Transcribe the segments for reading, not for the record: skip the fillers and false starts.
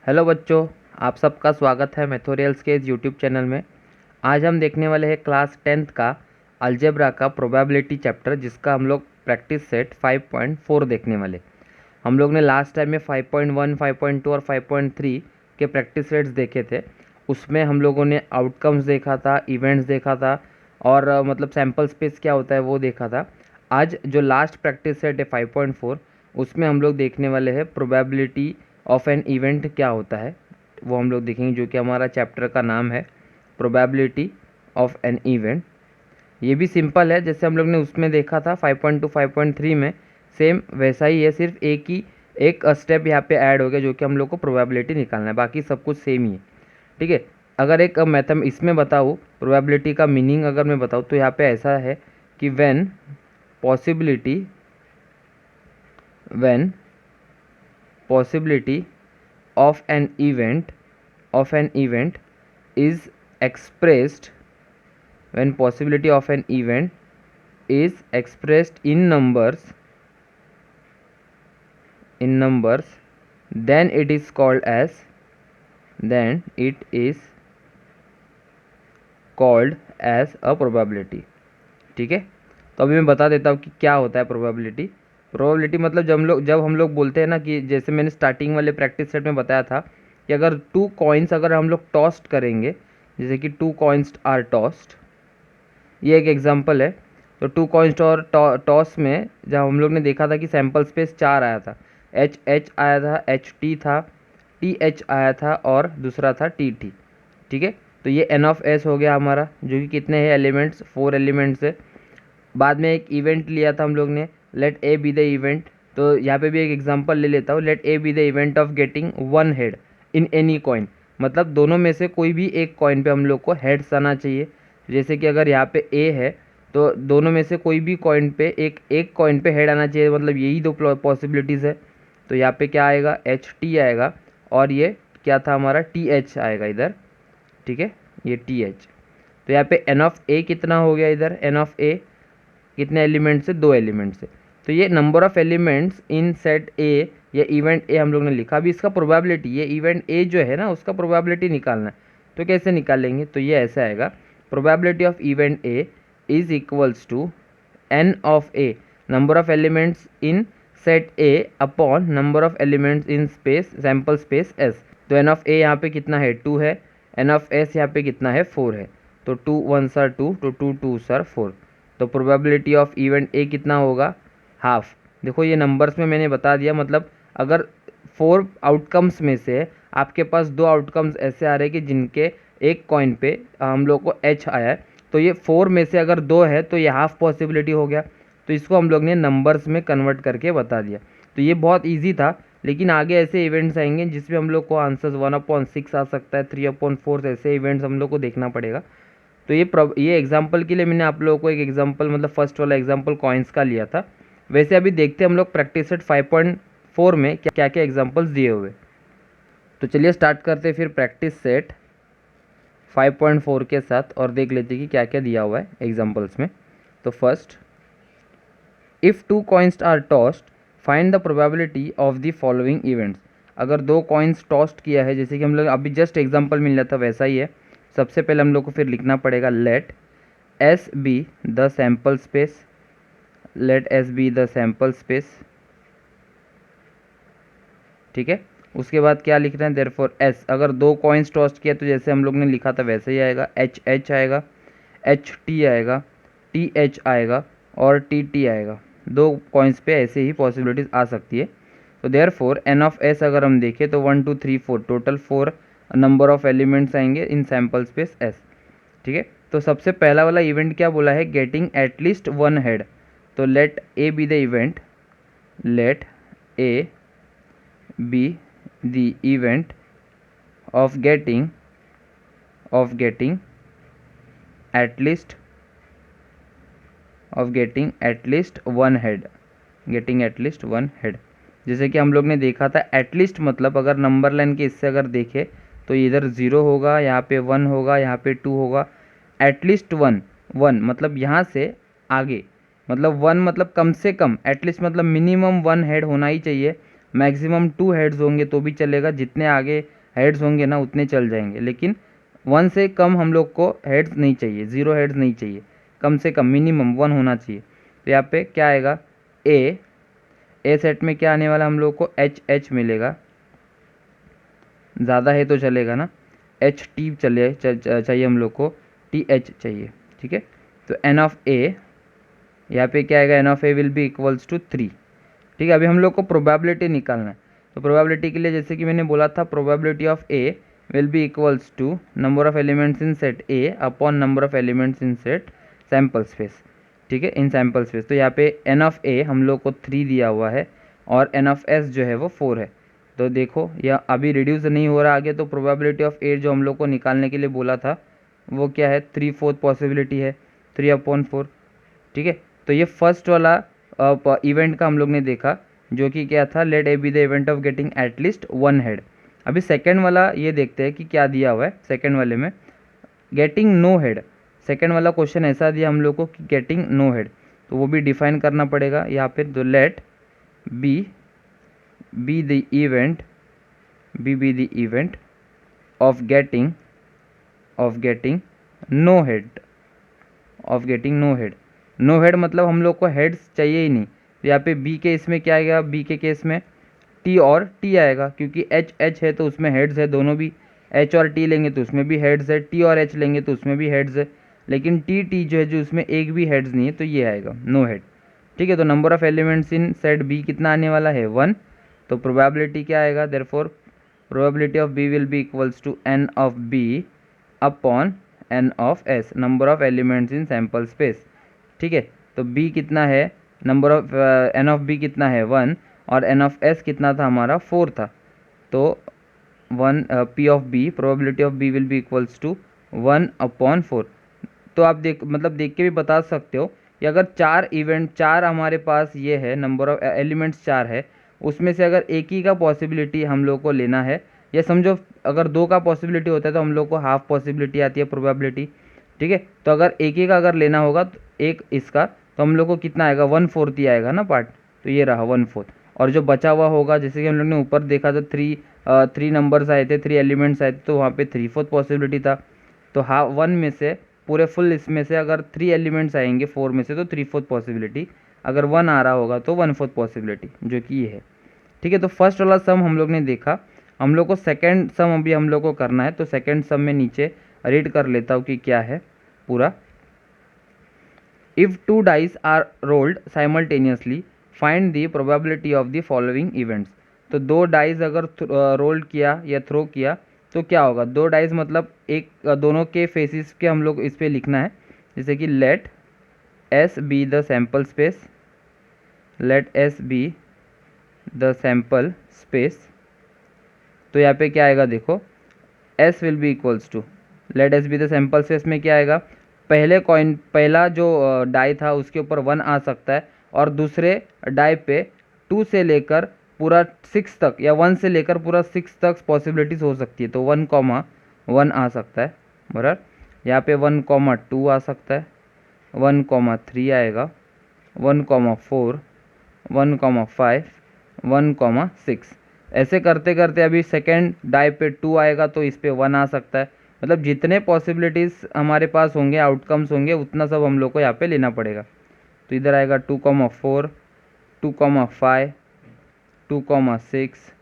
Hello बच्चों, आप सबका स्वागत है मैथोरियल्स के इस यूट्यूब चैनल में। आज हम देखने वाले हैं क्लास 10th का अलजेब्रा का प्रोबेबिलिटी चैप्टर, जिसका हम लोग प्रैक्टिस सेट 5.4 देखने वाले। हम लोग ने लास्ट टाइम में 5.1, 5.2 और 5.3 के प्रैक्टिस सेट्स देखे थे। उसमें हम लोगों ने आउटकम्स देखा था, इवेंट्स देखा था और मतलब सैम्पल स्पेस क्या होता है वो देखा था। आज जो लास्ट प्रैक्टिस सेट है 5.4, उसमें हम लोग देखने वाले हैं प्रोबेबिलिटी ऑफ एन इवेंट क्या होता है, वो हम लोग देखेंगे, जो कि हमारा चैप्टर का नाम है प्रोबेबिलिटी ऑफ एन इवेंट। ये भी सिंपल है, जैसे हम लोग ने उसमें देखा था 5.2, 5.3 में, सेम वैसा ही है, सिर्फ एक स्टेप यहाँ पे ऐड हो गया, जो कि हम लोग को प्रोबेबिलिटी निकालना है। बाकी सब कुछ सेम ही है, ठीक है। अगर एक मैथम इसमें बताऊँ प्रोबेबिलिटी का मीनिंग अगर मैं बताऊँ तो यहाँ पे ऐसा है कि when possibility of an event is expressed when possibility of an event is expressed in numbers, then it is called as a probability। ठीक है, तो अभी मैं बता देता हूँ कि क्या होता है प्रोबेबिलिटी मतलब जब हम लोग बोलते हैं ना, कि जैसे मैंने स्टार्टिंग वाले प्रैक्टिस सेट में बताया था कि अगर टू कॉइन्स अगर हम लोग टॉस्ट करेंगे, जैसे कि टू कॉइन्स आर टॉस्ड, ये एक एग्जांपल है। तो टू कॉइन्स और टॉस में जब हम लोग ने देखा था कि सैम्पल स्पेस 4 आया था, एच आया था, एच टी था, टी एच आया था और दूसरा था टी टी। ठीक है, तो ये एन ऑफ एस हो गया हमारा, जो कि कितने हैं एलिमेंट्स, 4 एलिमेंट्स है। बाद में एक इवेंट लिया था हम लोग ने, let A be the event. तो यहाँ पे भी एक एग्जांपल ले लेता हूँ, let A be the event of getting one head in any coin. मतलब दोनों में से कोई भी एक कॉइन पे हम लोग को हेड्स आना चाहिए। जैसे कि अगर यहाँ पे ए है तो दोनों में से कोई भी कॉइन पे एक कॉइन पे हेड आना चाहिए, मतलब यही दो पॉसिबिलिटीज़ है। तो यहाँ पे क्या आएगा, एच टी आएगा और ये क्या था हमारा, टी एच आएगा इधर। ठीक है, ये टी एच। तो यहाँ पे एन ऑफ ए कितना हो गया, इधर एन ऑफ ए कितने एलिमेंट्स से, 2 एलिमेंट्स से। तो ये number of elements in set ए या इवेंट ए हम लोग ने लिखा। अभी इसका प्रोबेबिलिटी, ये इवेंट ए जो है ना, उसका प्रोबेबिलिटी निकालना है। तो कैसे निकालेंगे, तो ये ऐसा आएगा, probability of event A is equals to n of A, number of elements in set A upon number of elements in space sample space S. तो एन ऑफ ए यहाँ पे कितना है, 2 है। एन ऑफ एस यहाँ पे कितना है, 4 है। तो 2 1s are 2, तो 2 2s are 4। तो प्रोबेबिलिटी ऑफ इवेंट ए कितना होगा, हाफ। देखो ये नंबर्स में मैंने बता दिया, मतलब अगर 4 आउटकम्स में से आपके पास 2 आउटकम्स ऐसे आ रहे हैं कि जिनके एक कॉइन पे हम लोग को एच आया है, तो ये 4 में से अगर 2 है तो ये हाफ पॉसिबिलिटी हो गया। तो इसको हम लोग ने नंबर्स में कन्वर्ट करके बता दिया। तो ये बहुत ईजी था, लेकिन आगे ऐसे इवेंट्स आएंगे जिसमें हम लोग को आंसर्स 1/6 आ सकता है, 3/4, ऐसे इवेंट्स हम लोग को देखना पड़ेगा। तो ये एग्जांपल के लिए मैंने आप लोगों को एक एग्जांपल, मतलब फर्स्ट वाला एग्जांपल कॉइन्स का लिया था। वैसे अभी देखते हैं हम लोग प्रैक्टिस सेट 5.4 में क्या क्या एग्जांपल्स दिए हुए। तो चलिए स्टार्ट करते हैं फिर प्रैक्टिस सेट 5.4 के साथ और देख लेते हैं कि क्या क्या दिया हुआ है एग्जाम्पल्स में। तो first, if two coins are tossed find the probability of the following events. अगर 2 कॉइन्स टॉस्ट किया है, जैसे कि हम लोग अभी जस्ट एग्जांपल मिल रहा था वैसा ही है। सबसे पहले हम लोग को फिर लिखना पड़ेगा, let S be the sample space, let S be the sample space. ठीक है, उसके बाद क्या लिख रहे हैं, देयरफॉर एस, अगर 2 कॉइन्स टॉस्ट किया तो जैसे हम लोग ने लिखा था वैसे ही आएगा, एच एच आएगा, एच टी आएगा, टी एच आएगा और टी टी आएगा। 2 कॉइन्स पे ऐसे ही पॉसिबिलिटीज आ सकती है। तो देयरफॉर एन ऑफ एस अगर हम देखें तो 1 2 3 4 टोटल 4 नंबर ऑफ एलिमेंट्स आएंगे इन सैम्पल स्पेस एस। ठीक है, तो सबसे पहला वाला इवेंट क्या बोला है, गेटिंग एटलीस्ट 1 हेड। तो let A be the event, let A be the event of getting at least 1 head, getting at least 1 head. जैसे कि हम लोग ने देखा था एटलीस्ट मतलब अगर नंबर लाइन के इससे अगर देखें तो इधर 0 होगा, यहाँ पे 1 होगा, यहाँ पे 2 होगा। एटलीस्ट 1 मतलब यहाँ से आगे, मतलब 1 मतलब कम से कम, एटलीस्ट मतलब मिनिमम 1 हेड होना ही चाहिए। मैक्सिमम 2 हेड्स होंगे तो भी चलेगा, जितने आगे हेड्स होंगे ना उतने चल जाएंगे, लेकिन 1 से कम हम लोग को हेड्स नहीं चाहिए, 0 हेड्स नहीं चाहिए, कम से कम मिनिमम 1 होना चाहिए। तो यहाँ पे क्या आएगा, ए सेट में क्या आने वाला हम लोग को एच मिलेगा, ज़्यादा है तो चलेगा ना, एच टी चाहिए हम लोग को, टी एच चाहिए, ठीक है। तो एन ऑफ ए, यहाँ पे क्या आएगा, n of A will be equals to 3, ठीक है। अभी हम लोग को प्रोबेबिलिटी निकालना है, तो प्रोबेबिलिटी के लिए जैसे कि मैंने बोला था, probability of A will be equals to number of elements in set A upon number of elements in set sample space, ठीक है, इन सैम्पल स्पेस। तो यहाँ पे एन ऑफ ए हम लोग को 3 दिया हुआ है और एन ऑफ एस जो है वो 4 है। तो देखो यह अभी रिड्यूस नहीं हो रहा आगे, तो प्रोबेबिलिटी ऑफ ए जो हम लोग को निकालने के लिए बोला था वो क्या है, 3/4 पॉसिबिलिटी है, 3/4, ठीक है। तो ये फर्स्ट वाला इवेंट का हम लोग ने देखा, जो कि क्या था, let A be the event of getting at least 1 head. अभी सेकेंड वाला ये देखते हैं कि क्या दिया हुआ है सेकेंड वाले में, गेटिंग नो हेड। सेकेंड वाला क्वेश्चन ऐसा दिया हम लोग को कि गेटिंग नो हेड, तो वो भी डिफाइन करना पड़ेगा यहाँ पे। तो let B the event of getting no head, no head मतलब हम लोग को हेड्स चाहिए ही नहीं। तो यहाँ पे बी के इसमें क्या आएगा, बी के केस में टी और टी आएगा, क्योंकि एच है तो उसमें हेड्स है, दोनों भी एच और टी लेंगे तो उसमें भी हेड्स है, टी और एच लेंगे तो उसमें भी हेड्स है, लेकिन टी जो है जो उसमें एक भी हेड्स नहीं है, तो ये आएगा नो हेड, ठीक है। तो number of elements in set B कितना आने वाला है, 1। तो प्रोबेबिलिटी क्या आएगा, therefore probability of B will be equals to n of B upon n of S, number of elements in sample space, ठीक है। तो b कितना है, number of n of B कितना है 1, और एन ऑफ एस कितना था हमारा 4 था। तो 1 P of B, probability of B will be equals to 1/4। तो आप देख के भी बता सकते हो कि अगर 4 हमारे पास ये है, नंबर ऑफ एलिमेंट्स 4 है, उसमें से अगर एक ही का पॉसिबिलिटी हम लोग को लेना है, या समझो अगर 2 का पॉसिबिलिटी होता है तो हम लोग को हाफ पॉसिबिलिटी आती है प्रोबेबिलिटी, ठीक है। तो अगर एक ही का अगर लेना होगा तो एक इसका, तो हम लोग को कितना आएगा, 1/4 ही आएगा ना पार्ट, तो ये रहा 1/4। और जो बचा हुआ होगा, जैसे कि हम लोग ने ऊपर देखा था, 3 नंबर्स आए थे, 3 एलिमेंट्स आए थे, तो वहाँ पे 3/4 पॉसिबिलिटी था। तो हाफ 1 में से पूरे फुल इसमें से अगर 3 एलिमेंट्स आएंगे 4 में से, तो 3/4 पॉसिबिलिटी, अगर 1 आ रहा होगा तो 1/4 पॉसिबिलिटी, जो कि ये है, ठीक है। तो फर्स्ट वाला सम हम लोग ने देखा, हम लोग को सेकेंड सम अभी हम लोग को करना है। तो सेकेंड सम में नीचे रीड कर लेता हूँ कि क्या है पूरा। If 2 dice are rolled simultaneously find the probability of the following events. तो 2 डाइस अगर रोल किया या थ्रो किया तो क्या होगा, 2 डाइस मतलब एक दोनों के फेसिस के हम लोग इस पर लिखना है, जैसे कि let S be the sample space, let S be the sample space. तो यहाँ पे क्या आएगा, देखो S will be equals to, let S be the sample space में क्या आएगा, पहला जो डाई था उसके ऊपर 1 आ सकता है, और दूसरे डाई पे 2 से लेकर पूरा 6 तक, या 1 से लेकर पूरा 6 तक पॉसिबिलिटीज़ हो सकती है। तो 1,1 आ सकता है बराबर, यहाँ पे 1,2 आ सकता है, 1,3 आएगा, 1,4, 1,5, 1,6। ऐसे करते करते अभी सेकेंड डाई पे 2 आएगा तो इस पे 1 आ सकता है। मतलब जितने पॉसिबिलिटीज़ हमारे पास होंगे, आउटकम्स होंगे, उतना सब हम लोग को यहाँ पे लेना पड़ेगा। तो इधर आएगा 2,4, 2,5, 2,6,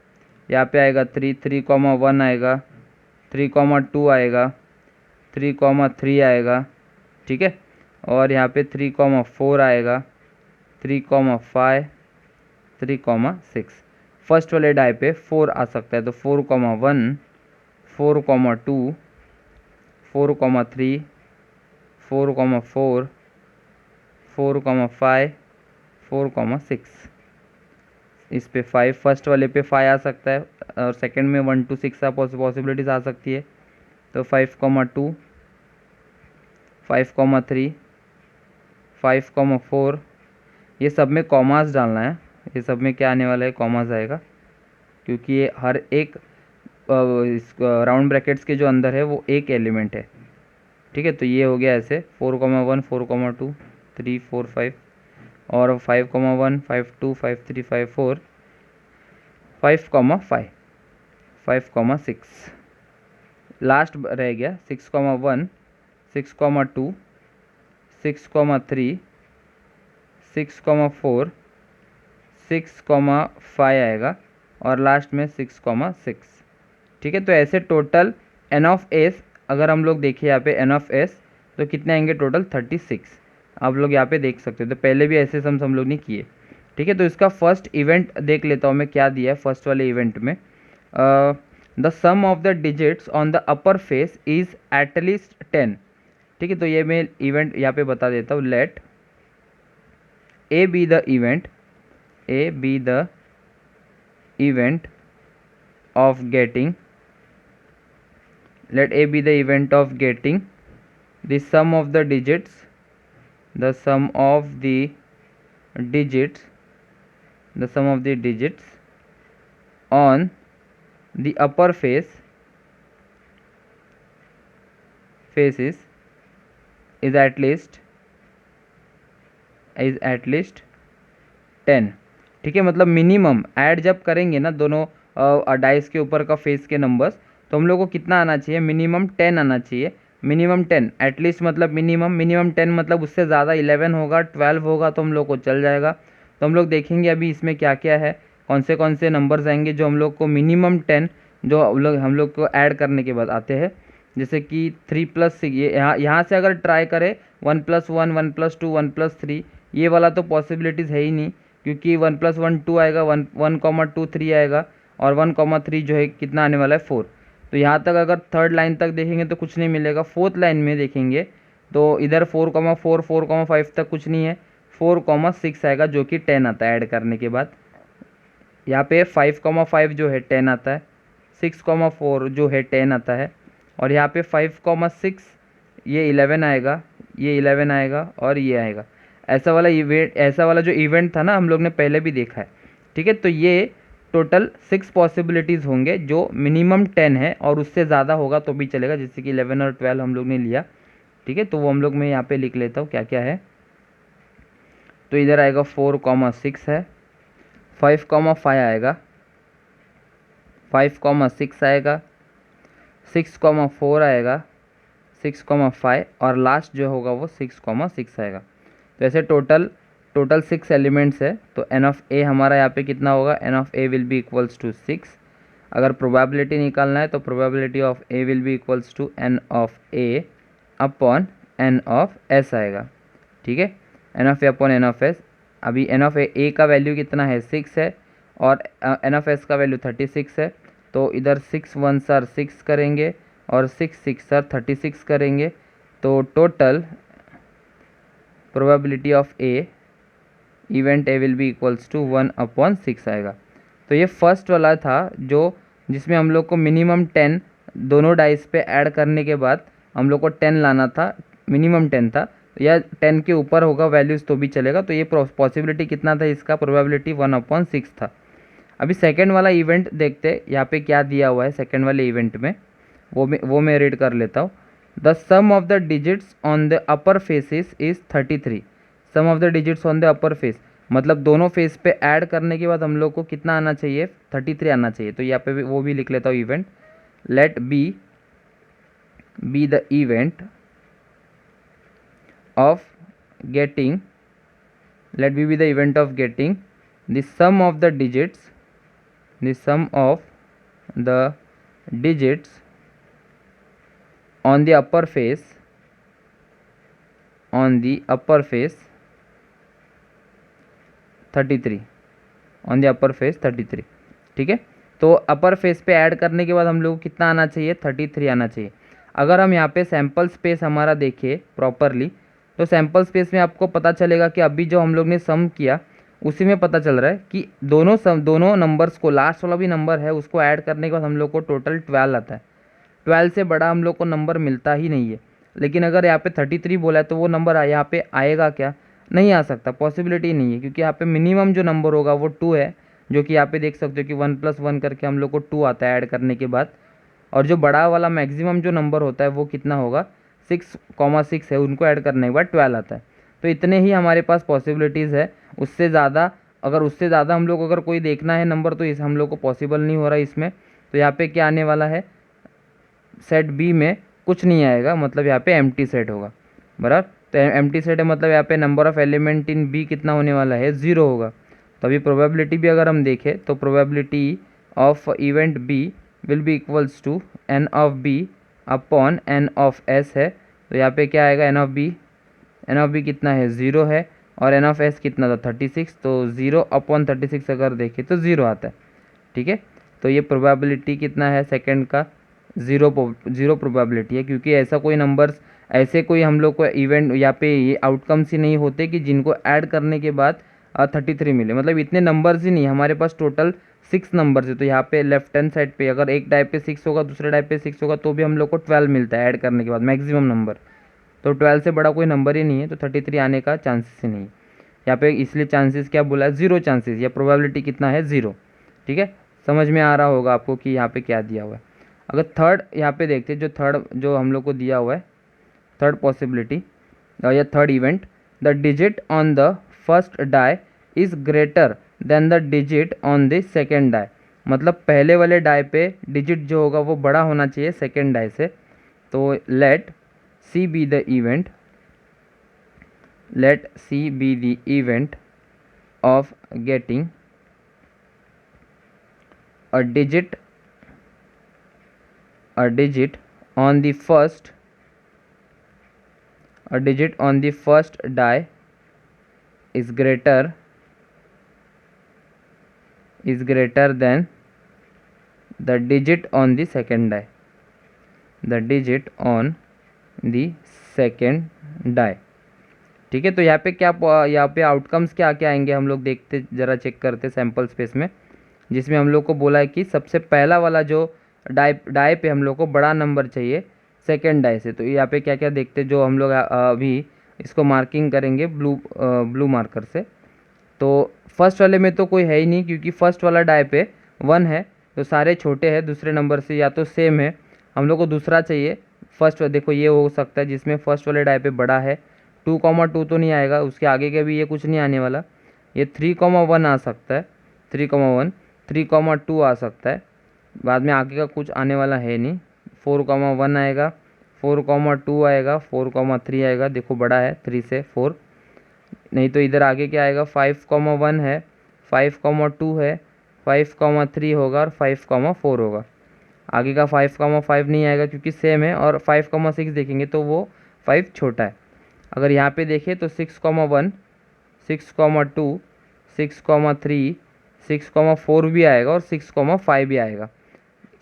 यहाँ पे आएगा 3, 3,1 आएगा, 3,2 आएगा, 3,3 आएगा, ठीक है। और यहाँ पे 3,4 आएगा, 3,5, 3,6। फर्स्ट वाले डाई पे 4 आ सकता है, तो 4,1, 4,2, 4,3, 4,4, 4,5, 4,6। इस पे 5, फर्स्ट वाले पे 5 आ सकता है, और सेकंड में 1 to 6 पॉसिबिलिटीज़ आ सकती है। तो 5,2, 5,3, 5,4, ये सब में कॉमास डालना है, ये सब में क्या आने वाला है, कॉमास आएगा, क्योंकि ये हर एक इस राउंड ब्रैकेट्स के जो अंदर है वो एक एलिमेंट है, ठीक है। तो ये हो गया ऐसे 4,1, 4,2, 3, 4, 5, और 5,1, 5,2, 5,3, 5,4, 5,5, 5,6, लास्ट रह गया 6,1, 6,2, 6,3, 6,4, 6,5 आएगा और लास्ट में 6,6। ठीक है, तो ऐसे टोटल एन ऑफ एस अगर हम लोग देखें यहाँ पे एन ऑफ एस तो कितने आएंगे टोटल 36। आप लोग यहाँ पे देख सकते हो, तो पहले भी ऐसे सम्स हम लोग ने किए। ठीक है, तो इसका फर्स्ट इवेंट देख लेता हूँ मैं क्या दिया है फर्स्ट वाले इवेंट में। The sum of the digits on the upper face is at least 10। ठीक है, तो ये मैं इवेंट यहाँ पे बता देता हूँ। Let A be the event, A be the event of getting, let A be the event of getting the sum of the digits, the sum of the digits, the sum of the digits on the upper face, faces is at least 10। ठीक है, मतलब minimum add जब करेंगे ना दोनों dice के ऊपर का फेस के नंबर्स, तो हम लोग को कितना आना चाहिए, मिनिमम 10 आना चाहिए। मिनिमम 10 एटलीस्ट, मतलब मिनिमम 10 मतलब उससे ज़्यादा 11 होगा 12 होगा तो हम लोग को चल जाएगा। तो हम लोग देखेंगे अभी इसमें क्या क्या है, कौन से नंबर्स आएंगे जो हम लोग को मिनिमम 10 जो हम लोग को ऐड करने के बाद आते हैं। जैसे कि 3+6, ये यहाँ से अगर ट्राई करें 1+1, 1+2, 1+3, ये वाला तो पॉसिबिलिटीज़ है ही नहीं, क्योंकि 1+1 2 आएगा, 1,2 3 आएगा और 1,3 जो है कितना आने वाला है 4। तो यहाँ तक अगर थर्ड लाइन तक देखेंगे तो कुछ नहीं मिलेगा। फोर्थ लाइन में देखेंगे तो इधर 4,4, 4,5 तक कुछ नहीं है, 4,6 आएगा जो कि 10 आता है ऐड करने के बाद। यहाँ पे 5,5 जो है 10 आता है, 6,4 जो है 10 आता है, और यहाँ पे 5,6 ये 11 आएगा, ये 11 आएगा और ये आएगा। ऐसा वाला जो इवेंट था ना हम लोग ने पहले भी देखा है। ठीक है, तो ये टोटल 6 पॉसिबिलिटीज़ होंगे जो मिनिमम 10 है और उससे ज़्यादा होगा तो भी चलेगा, जैसे कि 11 और 12 हम लोग ने लिया। ठीक है, तो वो हम लोग मैं यहाँ पे लिख लेता हूँ क्या क्या है। तो इधर आएगा 4,6 है, 5,5 आएगा, 5,6 आएगा, 6,4 आएगा, 6,5 और लास्ट जो होगा वो 6,6 आएगा। तो ऐसे टोटल 6 एलिमेंट्स है। तो एन ऑफ ए हमारा यहाँ पे कितना होगा, n of A will be equals to 6। अगर प्रोबेबिलिटी निकालना है तो probability of A will be equals to n of A upon n of S आएगा। ठीक है, n of A upon n of S. अभी एन ऑफ ए का value कितना है 6 है और एन ऑफ एस का वैल्यू 36 है। तो इधर 6 1s are 6 करेंगे और 6 6s are 36 करेंगे। तो total probability of A event A will be equals to 1/6 आएगा। तो ये फर्स्ट वाला था जिसमें हम लोग को मिनिमम 10 दोनों डाइस पे ऐड करने के बाद हम लोग को 10 लाना था, मिनिमम 10 था, या 10 के ऊपर होगा वैल्यूज़ तो भी चलेगा। तो ये पॉसिबिलिटी कितना था इसका, प्रोबेबिलिटी 1/6 था। अभी सेकेंड वाला इवेंट देखते, यहाँ पे क्या दिया हुआ है सेकेंड वाले इवेंट में, वो मैं रीड कर लेता हूँ। The sum of the digits on the upper faces is 33। Sum of the digits on the upper face मतलब दोनों फेस पे ऐड करने के बाद हम लोग को कितना आना चाहिए, 33 आना चाहिए। तो यहाँ पे भी वो भी लिख लेता हूँ event. Let B the event of getting, let B the event of getting the sum of the digits, the sum of the digits on the upper face, on the upper face 33, on the upper face 33। ठीक है, तो अपर face पे add करने के बाद हम लोग को कितना आना चाहिए, 33 आना चाहिए। अगर हम यहाँ पे सैम्पल स्पेस हमारा देखें प्रॉपरली तो सैम्पल स्पेस में आपको पता चलेगा कि अभी जो हम लोग ने सम किया उसी में पता चल रहा है कि दोनों नंबर्स को, लास्ट वाला भी नंबर है उसको ऐड करने के बाद हम लोग को टोटल 12 आता है। 12 से बड़ा हम लोग को नंबर मिलता ही नहीं है। लेकिन अगर यहाँ पे 33 बोला है तो वो नंबर यहाँ पे आएगा क्या, नहीं आ सकता, पॉसिबिलिटी नहीं है, क्योंकि यहाँ पे मिनिमम जो नंबर होगा वो 2 है, जो कि यहाँ पे देख सकते हो कि 1+1 करके हम लोग को 2 आता है ऐड करने के बाद। और जो बड़ा वाला मैक्सिमम जो नंबर होता है वो कितना होगा, 6,6 है, उनको ऐड करने के बाद 12 आता है। तो इतने ही हमारे पास पॉसिबिलिटीज़ है, उससे ज़्यादा अगर उससे ज़्यादा हम लोग अगर कोई देखना है नंबर तो इस हम लोग को पॉसिबल नहीं हो रहा है इसमें। तो यहाँ पे क्या आने वाला है, सेट बी में कुछ नहीं आएगा, मतलब यहाँ पे एम्प्टी सेट होगा, बराबर। तो एम्प्टी सेट है मतलब यहाँ पे number of element in B कितना होने वाला है, 0 होगा। तो अभी प्रोबेबिलिटी भी अगर हम देखें तो probability of event B will be equals to n of B upon n of S है। तो यहाँ पे क्या आएगा, एन ऑफ बी कितना है, 0 है, और एन ऑफ एस कितना था, 36। तो 0 अपॉन 36 अगर देखें तो 0 आता है, ठीक है। तो ये प्रोबेबिलिटी कितना है सेकंड का, ज़ीरो प्रोबेबिलिटी है, क्योंकि ऐसा कोई नंबर्स, ऐसे कोई हम लोग को इवेंट यहाँ पे ये आउटकम्स ही नहीं होते कि जिनको ऐड करने के बाद 33 मिले। मतलब इतने नंबर्स ही नहीं, हमारे पास टोटल 6 नंबर्स है। तो यहाँ पे लेफ्ट हैंड साइड पे अगर एक डाई पे 6 होगा, दूसरे डाई पे 6 होगा, तो भी हम लोग को 12 मिलता है ऐड करने के बाद मैक्सिमम नंबर। तो 12 से बड़ा कोई नंबर ही नहीं है, तो 33 आने का चांसेस ही नहीं है यहाँ पे। इसलिए चांसेस क्या बोला है, 0 चांसेस, या प्रोबेबिलिटी कितना है, 0। ठीक है, समझ में आ रहा होगा आपको कि यहाँ पे क्या दिया हुआ है। अगर थर्ड यहाँ पे देखते हैं, जो थर्ड जो हम लोग को दिया हुआ है, थर्ड पॉसिबिलिटी या third event, the digit on the first die is greater than the digit on the second die. मतलब पहले वाले डाई पे डिजिट जो होगा वो बड़ा होना चाहिए सेकेंड डाई से। तो let C be the event, let C be the event of getting a digit on the first die is greater than the digit on the second die, ठीक है। तो यहाँ पे क्या, यहाँ पे आउटकम्स क्या क्या आएंगे हम लोग देखते, ज़रा चेक करते सैम्पल स्पेस में, जिसमें हम लोग को बोला है कि सबसे पहला वाला जो डाई पे हम लोग को बड़ा नंबर चाहिए सेकेंड डाई से। तो यहाँ पे क्या क्या देखते, जो हम लोग अभी इसको मार्किंग करेंगे ब्लू मार्कर से। तो फर्स्ट वाले में तो कोई है ही नहीं, क्योंकि फर्स्ट वाला डाई पे 1 है, तो सारे छोटे हैं दूसरे नंबर से, या तो सेम है। हम लोग को दूसरा चाहिए, फर्स्ट देखो ये हो सकता है जिसमें फर्स्ट वाले डाई पे बड़ा है, 2,2 तो नहीं आएगा, उसके आगे के भी ये कुछ नहीं आने वाला। ये 3,1 आ सकता है, 3,1, 3,2 आ सकता है, बाद में आगे का कुछ आने वाला है नहीं। 4,1 आएगा, 4,2 आएगा, 4,3 आएगा, देखो बड़ा है 3 से 4। नहीं तो इधर आगे क्या आएगा, 5,1 है, 5,2 है, 5,3 होगा और 5,4 होगा। आगे का 5,5 नहीं आएगा क्योंकि सेम है, और 5,6 देखेंगे तो वो 5 छोटा है। अगर यहाँ पे देखें तो 6,1, 6,2, 6,3, 6,4 भी आएगा और 6,5 भी आएगा।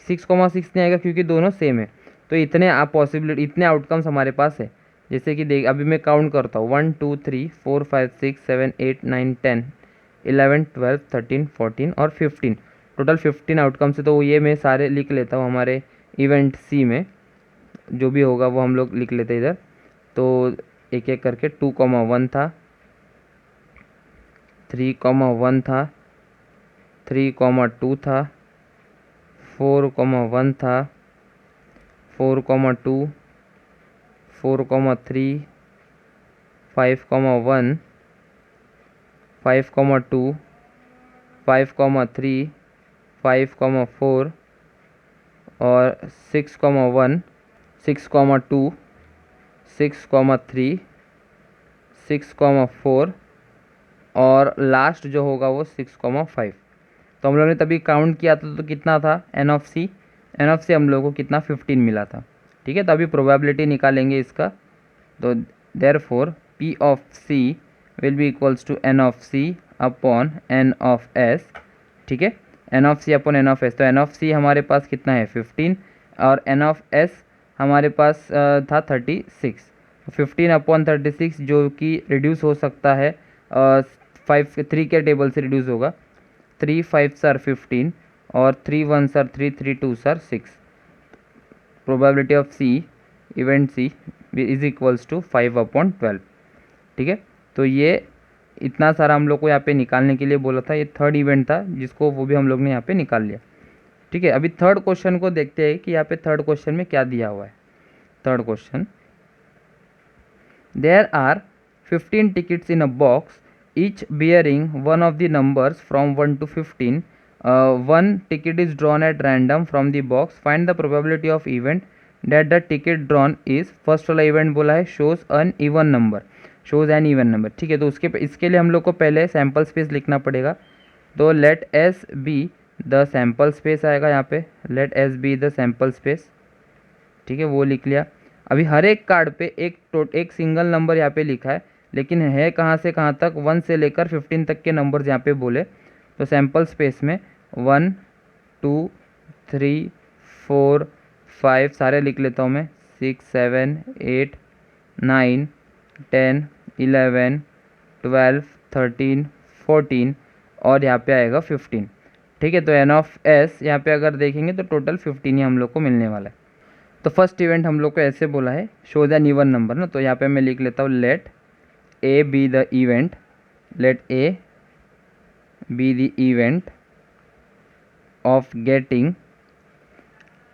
6,6 नहीं आएगा क्योंकि दोनों सेम है। तो इतने पॉसिबिलिटी, इतने आउटकम्स हमारे पास है। जैसे कि देख, अभी मैं काउंट करता हूँ, 1 2 3 4 5 6 7 8 9 10 11 12 13 14 और 15, टोटल 15 आउटकम्स है। तो ये मैं सारे लिख लेता हूँ हमारे इवेंट सी में, जो भी होगा वो हम लोग लिख लेते हैं इधर। तो एक एक करके 2,1 था, 3,1 था, 3,2 था, 4,1 था, 4,2, 4,3, 5,1, 5,2, 5,3, 5,4 और 6,1, 6,2, 6,3, 6,4 और लास्ट जो होगा वो 6,5। तो हम लोगों ने तभी काउंट किया था तो कितना था, एन ऑफ सी हम लोगों को कितना 15 मिला था। ठीक है, तो अभी प्रोबेबिलिटी निकालेंगे इसका। तो therefore P of C will be equals to n of C upon n of S. ठीक है, n of C upon n of S. तो एन ऑफ सी हमारे पास कितना है 15, और एन ऑफ एस हमारे पास था 36। 15 अपॉन 36 जो कि रिड्यूस हो सकता है 3 के टेबल से रिड्यूस होगा। 3 5 सर 15 और 3 1 सर 3 3 2 सर 6। Probability of C, event C is equals to 5/12। ठीक है, तो ये इतना सारा हम लोग को यहाँ पे निकालने के लिए बोला था। ये थर्ड इवेंट था जिसको वो भी हम लोग ने यहाँ पे निकाल लिया। ठीक है, अभी थर्ड क्वेश्चन को देखते हैं कि यहाँ पे थर्ड क्वेश्चन में क्या दिया हुआ है। Third question, there are 15 tickets in a box each bearing one of the numbers from 1 to 15. One ticket is drawn at random from the box. Find the probability of event that the ticket drawn is, first वाला event बोला है shows an even number, shows an even number. ठीक है, तो इसके लिए हम लोग को पहले सैम्पल स्पेस लिखना पड़ेगा. तो let S be the sample space आएगा यहाँ पे, let S be the sample space. ठीक है, वो लिख लिया. अभी हर एक कार्ड पे एक सिंगल नंबर यहाँ पे लिखा है, लेकिन है कहाँ से कहाँ तक, 1 से लेकर 15 तक के नंबर्स यहाँ पे बोले. तो सैम्पल स्पेस में 1 2 3 4 5 सारे लिख लेता हूँ मैं, 6 7 8 9 10 11 12 13 14 और यहाँ पे आएगा 15. ठीक है, तो एन ऑफ एस यहाँ पे अगर देखेंगे तो टोटल 15 ही हम लोग को मिलने वाला है. तो फर्स्ट इवेंट हम लोग को ऐसे बोला है, शोज एन इवन नंबर ना, तो यहाँ पे मैं लिख लेता हूँ let A be the event, let A be the event of getting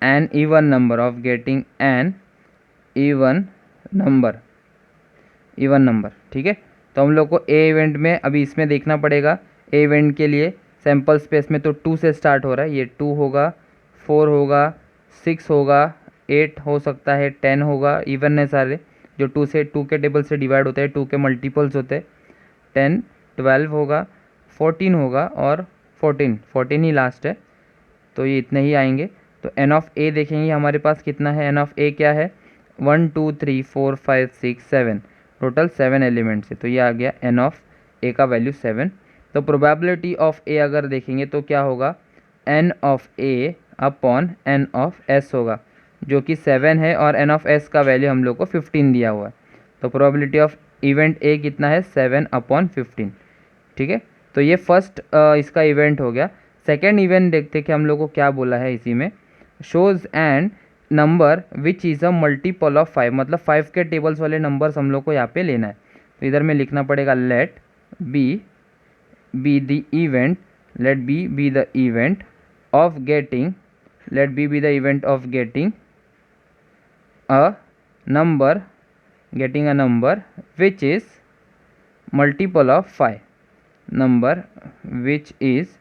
an even number, of getting an even number, even number. ठीक है, तो हम लोग को ए इवेंट में अभी इसमें देखना पड़ेगा. ए इवेंट के लिए सैम्पल स्पेस में तो 2 से स्टार्ट हो रहा है, ये 2 होगा, 4 होगा, 6 होगा, 8 हो सकता है, 10 होगा. इवन है सारे, जो 2 के टेबल से डिवाइड होते हैं, 2 के मल्टीपल्स होते हैं. 10 12 होगा, 14 होगा और 14 ही लास्ट है. तो ये इतने ही आएंगे. तो एन ऑफ ए देखेंगे हमारे पास कितना है. एन ऑफ ए क्या है, 1 2 3 4 5 6 7, टोटल 7 एलिमेंट्स है. तो ये आ गया एन ऑफ ए का वैल्यू 7. तो प्रोबेबिलिटी ऑफ ए अगर देखेंगे तो क्या होगा, n of A upon n of S होगा, जो कि 7 है और एन ऑफ एस का वैल्यू हम लोग को 15 दिया हुआ है. तो प्रोबेबिलिटी ऑफ इवेंट ए कितना है, 7 अपॉन 15. ठीक है, तो ये फर्स्ट इसका इवेंट हो गया. सेकेंड इवेंट देखते कि हम लोग को क्या बोला है इसी में, shows and number which is a multiple of 5, मतलब 5 के टेबल्स वाले नंबर्स हम लोग को यहाँ पे लेना है. तो इधर में लिखना पड़ेगा let B be the event, let B be the event of getting, let B be the event of getting a number, getting a number which is multiple of 5, number which is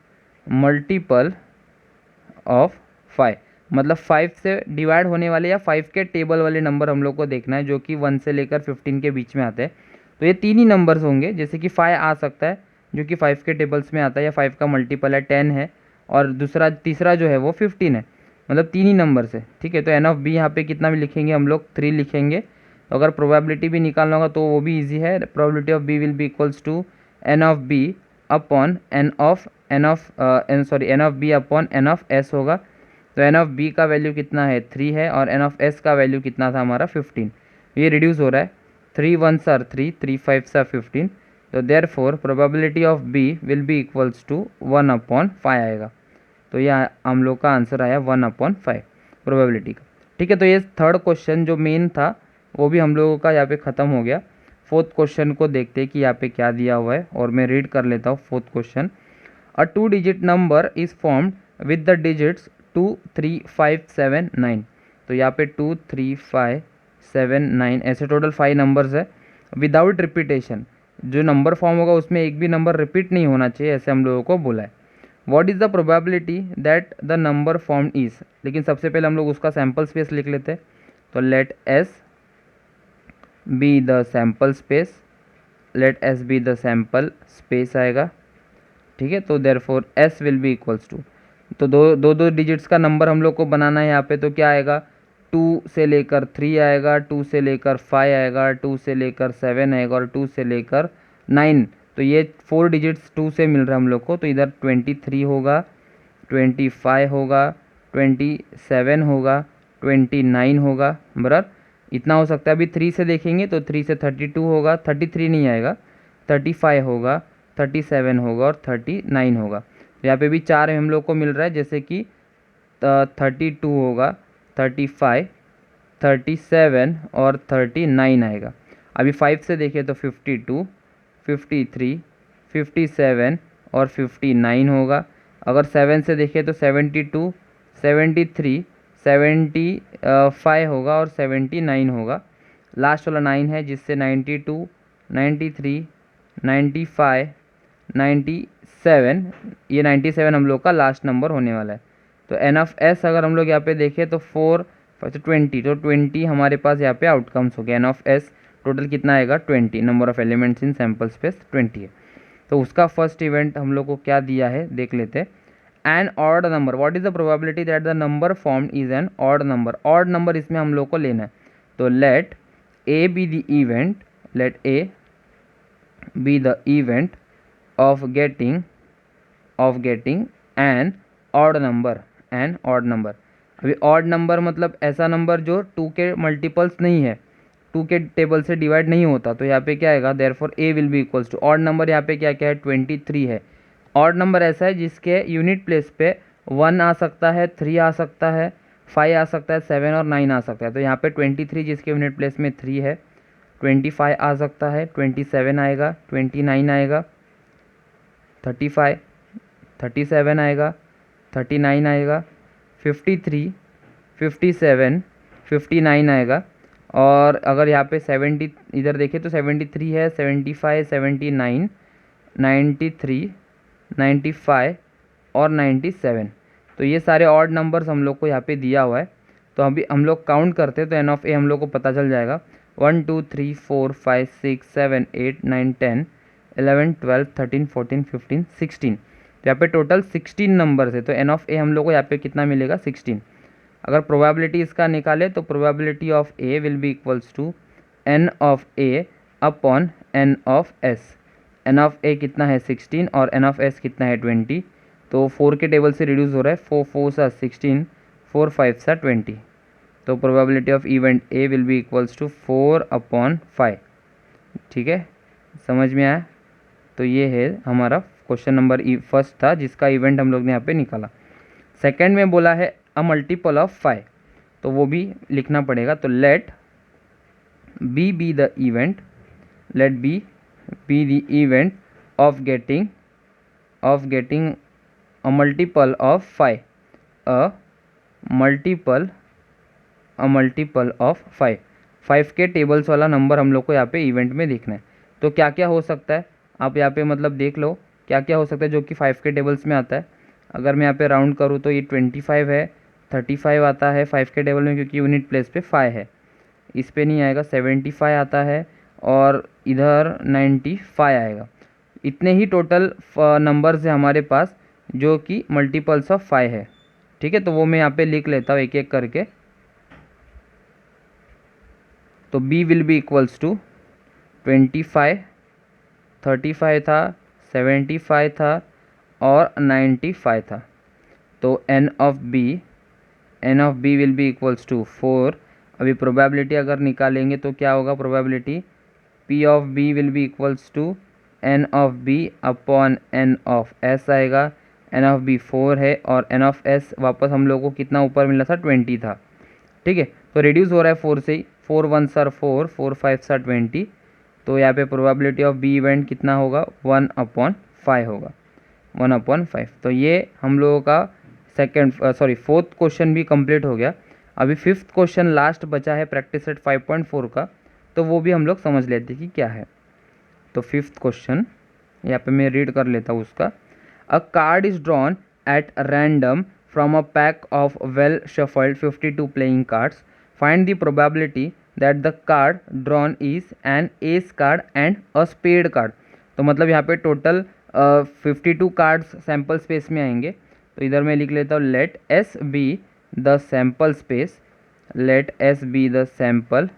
multiple of 5, मतलब 5 से divide होने वाले या 5 के table वाले number हम लोग को देखना है, जो कि 1 से लेकर 15 के बीच में आते हैं. तो ये 3 ही नंबर्स होंगे, जैसे कि 5 आ सकता है जो कि 5 के टेबल्स में आता है, या 5 का मल्टीपल है 10 है, और तीसरा जो है वो 15 है, मतलब 3 ही नंबर्स है. ठीक है, तो एन ऑफ बी यहाँ पे कितना भी लिखेंगे हम लोग, 3 लिखेंगे. तो अगर प्रोबेबिलिटी भी निकालना होगा तो वो भी इजी है. Probability of B will be equals to n of B upon n of B upon n of S होगा. तो एन ऑफ बी का वैल्यू कितना है, 3 है, और एन ऑफ एस का वैल्यू कितना था हमारा, 15. ये रिड्यूस हो रहा है, 3 1s are 3, 3 5s are 15. तो therefore probability of B will be equals to 1/5 आएगा. तो यह हम लोग का आंसर आया 1/5 प्रोबेबिलिटी का. ठीक है, तो ये थर्ड क्वेश्चन जो मेन था वो भी हम लोगों का यहाँ पे ख़त्म हो गया. फोर्थ क्वेश्चन को देखते हैं कि यहाँ पे क्या दिया हुआ है, और मैं रीड कर लेता हूँ fourth question. A 2 digit number is formed with the digits 2 3 5 7 9. तो यहाँ पे 2 3 5 7 9 ऐसे टोटल 5 नंबर्स है. विदाउट रिपीटेशन, जो नंबर फॉर्म होगा उसमें एक भी नंबर रिपीट नहीं होना चाहिए, ऐसे हम लोगों को बोला है. What is the probability that the number form is, लेकिन सबसे पहले हम लोग उसका सैम्पल स्पेस लिख लेते हैं. तो let S be the sample space, let S be the sample space आएगा. ठीक है, तो therefore S will be equals to, तो दो डिजिट्स का नंबर हम लोग को बनाना है यहाँ पे. तो क्या आएगा, 2 से लेकर 3 आएगा, 2 से लेकर 5 आएगा, 2 से लेकर 7 आएगा, और 2 से लेकर 9. तो ये 4 डिजिट्स 2 से मिल रहा है हम लोग को. तो इधर 23 होगा, 25 होगा, 27 होगा, 29 होगा, बराबर इतना हो सकता है. अभी 3 से देखेंगे तो 3 से 32 होगा, 33 नहीं आएगा, 35 होगा, 37 होगा और 39 होगा. तो यहाँ पे भी 4 हम लोग को मिल रहा है, जैसे कि 32 होगा, 35, 37 और 39 आएगा. अभी 5 से देखें तो 52, 53, 57 और 59 होगा. अगर 7 से देखें तो 72, 73, 75 होगा और 79 होगा. लास्ट वाला 9 है, जिससे 92, 93, 95, 97, ये 97 हम लोग का लास्ट नंबर होने वाला है। तो एन ऑफ एस अगर हम लोग यहाँ पे देखें तो 4 तो 20, तो 20 हमारे पास यहाँ पे आउटकम्स हो गया। एन ऑफ एस टोटल कितना आएगा 20, number of elements in sample space 20 है। तो उसका फर्स्ट इवेंट हम लोग को क्या दिया है देख लेते हैं। An odd number, what is the probability that the number formed is an odd number. Odd number इसमें हम लोग को लेना है, तो let A be the event, let A be the event of getting an odd number, an odd number. अभी odd number मतलब ऐसा नंबर जो 2 के मल्टीपल्स नहीं है, 2 के टेबल से डिवाइड नहीं होता। तो यहाँ पे क्या आएगा, therefore A will be equals to, odd number यहाँ पे क्या क्या है 23 है। ऑड नंबर ऐसा है जिसके यूनिट प्लेस पे 1 आ सकता है, 3 आ सकता है, 5 आ सकता है, 7 और 9 आ सकता है। तो यहाँ पे 23 जिसके यूनिट प्लेस में 3 है, 25 आ सकता है, 27 आएगा, 29 आएगा, 35, 37 आएगा, 39 आएगा, 53, 57, 59 आएगा। और अगर यहाँ पे 70 इधर देखें तो 73 है, 75, 79, 93, 95 और 97। तो ये सारे ऑड नंबर्स हम लोग को यहाँ पे दिया हुआ है। तो अभी हम लोग काउंट करते हैं तो एन ऑफ ए हम लोग को पता चल जाएगा 1 2 3 4 5 6 7 8 9 10 11 12 13 14 15 16। तो यहाँ पे टोटल 16 नंबर्स है। तो एन ऑफ ए हम लोग को यहाँ पे कितना मिलेगा 16। अगर प्रोबेबिलिटी इसका निकाले तो probability of A will be equals to n of A upon n of S. N of A कितना है 16 और एन ऑफ एस कितना है 20। तो 4 के टेबल से रिड्यूस हो रहा है, 4 4 सा 16, 4 5 सा 20। तो probability of event A will be equals to 4/5। ठीक है, समझ में आया। तो ये है हमारा क्वेश्चन नंबर फर्स्ट था जिसका इवेंट हम लोग ने यहाँ पे निकाला। सेकेंड में बोला है अ मल्टीपल ऑफ 5, तो वो भी लिखना पड़ेगा। तो let B be the event, let B be the event of getting a multiple of 5, a multiple of 5। 5 के टेबल्स वाला नंबर हम लोग को यहाँ पे इवेंट में देखना है। तो क्या क्या हो सकता है आप यहाँ पे मतलब देख लो क्या क्या हो सकता है जो कि 5 के टेबल्स में आता है। अगर मैं यहाँ पे राउंड करूँ तो ये 25 है, 35 आता है 5 के टेबल में क्योंकि यूनिट प्लेस पे 5 है, इस पे नहीं आएगा। 75 आता है और इधर 95 आएगा। इतने ही टोटल नंबर्स है हमारे पास जो कि मल्टीपल्स ऑफ 5 है। ठीक है, तो वो मैं यहाँ पे लिख लेता हूँ एक एक करके। तो b will be equals to 25, 35 था, 75 था और 95 था। तो n of b will be equals to 4। अभी प्रोबेबिलिटी अगर निकालेंगे तो क्या होगा, probability p of b will be equals to n of b upon n of s आएगा। n ऑफ b 4 है और n ऑफ s वापस हम लोगों को कितना ऊपर मिला था 20 था। ठीक है, तो रिड्यूस हो रहा है 4 से ही, 4 1 सर 4, 4 5 सर 20। तो यहाँ पे प्रोबेबिलिटी ऑफ b इवेंट कितना होगा 1/5 होगा, 1/5। तो ये हम लोगों का फोर्थ क्वेश्चन भी कंप्लीट हो गया। अभी फिफ्थ क्वेश्चन लास्ट बचा है प्रैक्टिस सेट 5.4 का, तो वो भी हम लोग समझ लेते हैं कि क्या है। तो फिफ्थ क्वेश्चन यहाँ पे मैं रीड कर लेता हूँ उसका। A card is drawn at random from a pack of well shuffled 52 playing cards. Find the probability that the card drawn is an ace card and a spade card. तो मतलब यहाँ पे टोटल 52 कार्ड्स सैम्पल स्पेस में आएंगे। तो इधर मैं लिख लेता हूँ let S be the sample space, let S be the sample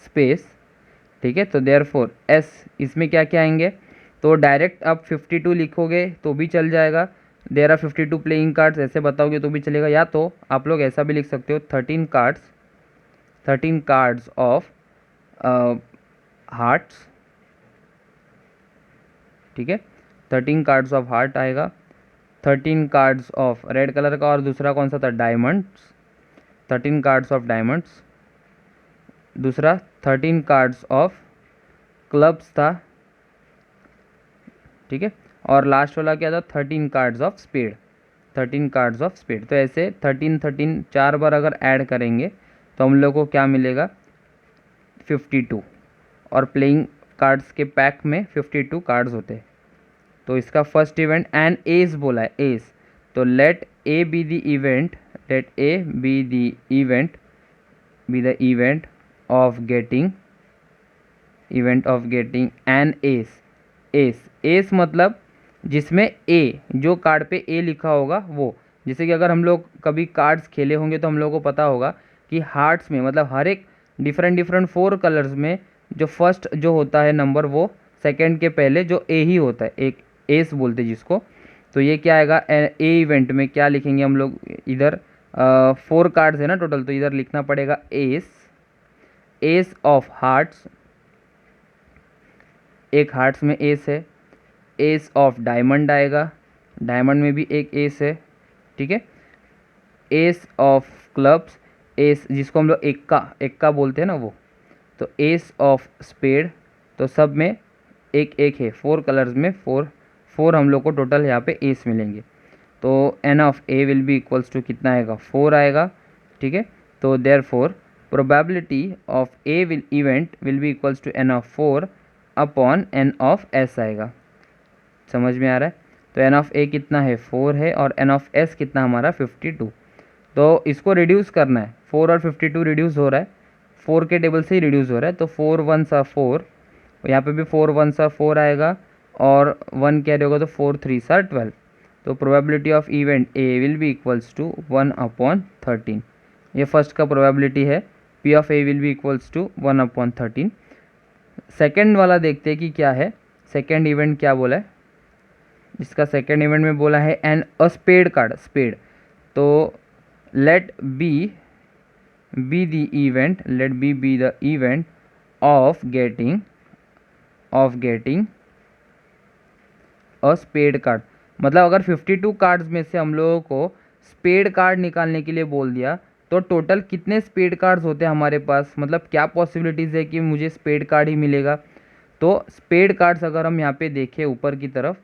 space. ठीक है, तो देयरफॉर एस इसमें क्या क्या आएंगे, तो डायरेक्ट आप 52 लिखोगे तो भी चल जाएगा। देयर आर 52 प्लेइंग कार्ड्स ऐसे बताओगे तो भी चलेगा, या तो आप लोग ऐसा भी लिख सकते हो 13 कार्ड्स ऑफ हार्ट्स। ठीक है, 13 कार्ड्स ऑफ हार्ट आएगा, 13 कार्ड्स ऑफ रेड कलर का, और दूसरा कौन सा था डायमंड्स, 13 कार्ड्स ऑफ डायमंड्स। दूसरा 13 कार्ड्स ऑफ क्लब्स था। ठीक है, और लास्ट वाला क्या था 13 cards of spade, 13 cards of spade. तो ऐसे 13 4 बार अगर ऐड करेंगे तो हम लोग को क्या मिलेगा 52, और प्लेइंग कार्ड्स के पैक में 52 कार्ड्स होते हैं। तो इसका फर्स्ट इवेंट एन एस बोला है, एस, तो let A be the event, let A be the event, be the event of getting an ace. Ace मतलब जिसमें ए, जो कार्ड पे ए लिखा होगा वो। जैसे कि अगर हम लोग कभी कार्ड्स खेले होंगे तो हम लोगों को पता होगा कि हार्ट्स में मतलब हर एक डिफरेंट 4 कलर्स में जो फर्स्ट जो होता है नंबर वो सेकंड के पहले जो ए ही होता है, एक एस बोलते हैं जिसको। तो ये क्या आएगा, ए इवेंट में क्या लिखेंगे हम लोग, इधर 4 कार्ड्स है ना टोटल, तो इधर लिखना पड़ेगा एस ऑफ हार्ट्स, एक हार्ट्स में एस है। एस ऑफ डायमंड आएगा, डायमंड में भी एक एस है, ठीक है। एस ऑफ क्लब्स, एस जिसको हम लोग एक्का बोलते हैं ना वो। तो एस ऑफ स्पेड, तो सब में एक एक है, 4 कलर्स में 4 हम लोग को टोटल यहाँ पे एस मिलेंगे। तो n of A will be equals to कितना आएगा, 4 आएगा, ठीक है। तो therefore probability of A event will be equals to n of 4 upon n of S आएगा। समझ में आ रहा है। तो एन ऑफ ए कितना है, 4 है, और एन ऑफ एस कितना हमारा 52। तो इसको रिड्यूस करना है, 4 और 52 रिड्यूस हो रहा है, 4 के टेबल से ही रिड्यूस हो रहा है। तो 4 1 सा 4, यहाँ पे भी 4 1 सा 4 आएगा, और 1 कैरी होगा तो 4 3 सा 12। तो probability of event A will be equals to 1 upon 13। ये फर्स्ट का प्रोबेबिलिटी है, P of A will be equals to 1 upon 13। Second वाला देखते हैं कि क्या है। सेकेंड इवेंट क्या बोला है, इसका सेकेंड इवेंट में बोला है an a spade card, spade. तो let B the event, let B the event of getting a spade card. मतलब अगर 52 कार्ड्स में से हम लोगों को स्पेड कार्ड निकालने के लिए बोल दिया तो टोटल कितने स्पेड कार्ड्स होते हैं हमारे पास, मतलब क्या पॉसिबिलिटीज़ है कि मुझे स्पेड कार्ड ही मिलेगा। तो स्पेड कार्ड्स अगर हम यहाँ पे देखें ऊपर की तरफ,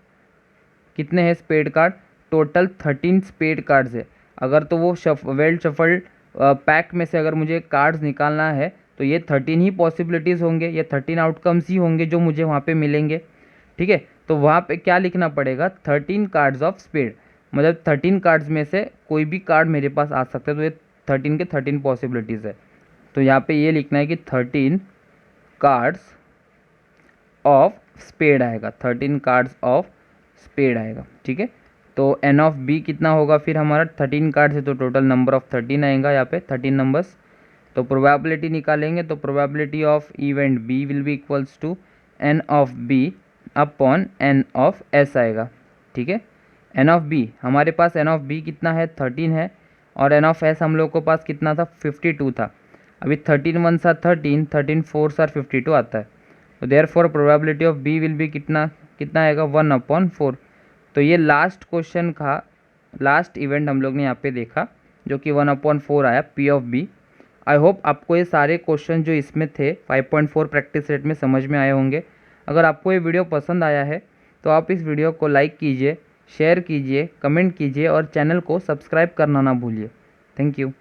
कितने हैं spade card, total 13 spade cards है। अगर तो वो वेल शफल्ड पैक में से अगर मुझे कार्ड्स निकालना है तो ये 13 ही पॉसिबिलिटीज़ होंगे, ये 13 आउटकम्स ही होंगे जो मुझे वहाँ पे मिलेंगे, ठीक है। तो वहाँ पे क्या लिखना पड़ेगा, 13 कार्ड्स ऑफ स्पेड, मतलब 13 कार्ड्स में से कोई भी कार्ड मेरे पास आ सकता है। तो ये 13 के 13 पॉसिबिलिटीज़ है। तो यहाँ पे ये लिखना है कि 13 कार्ड्स ऑफ स्पेड आएगा, 13 कार्ड्स ऑफ स्पेड आएगा, ठीक है। तो एन ऑफ बी कितना होगा फिर हमारा, 13 कार्ड्स है तो टोटल नंबर ऑफ 13 आएगा यहाँ पे, 13 नंबर्स। तो प्रोबेबिलिटी निकालेंगे तो probability of event B will be equals to n of B upon n of S आएगा, ठीक है। एन ऑफ बी हमारे पास, एन ऑफ बी कितना है 13 है, और एन ऑफ एस हम लोग के पास कितना था 52 था। अभी 13 1 सा 13, 13 4 सा 52 आता है। तो therefore probability of B will be कितना आएगा 1 अपॉन 4। तो ये लास्ट क्वेश्चन का लास्ट इवेंट हम लोग ने यहाँ पे देखा जो कि 1 अपॉन 4 आया, P of B. I hope आपको ये सारे क्वेश्चन जो इसमें थे 5.4 प्रैक्टिस सेट में समझ में आए होंगे। अगर आपको ये वीडियो पसंद आया है तो आप इस वीडियो को लाइक कीजिए, शेयर कीजिए, कमेंट कीजिए और चैनल को सब्सक्राइब करना ना भूलिए। Thank you.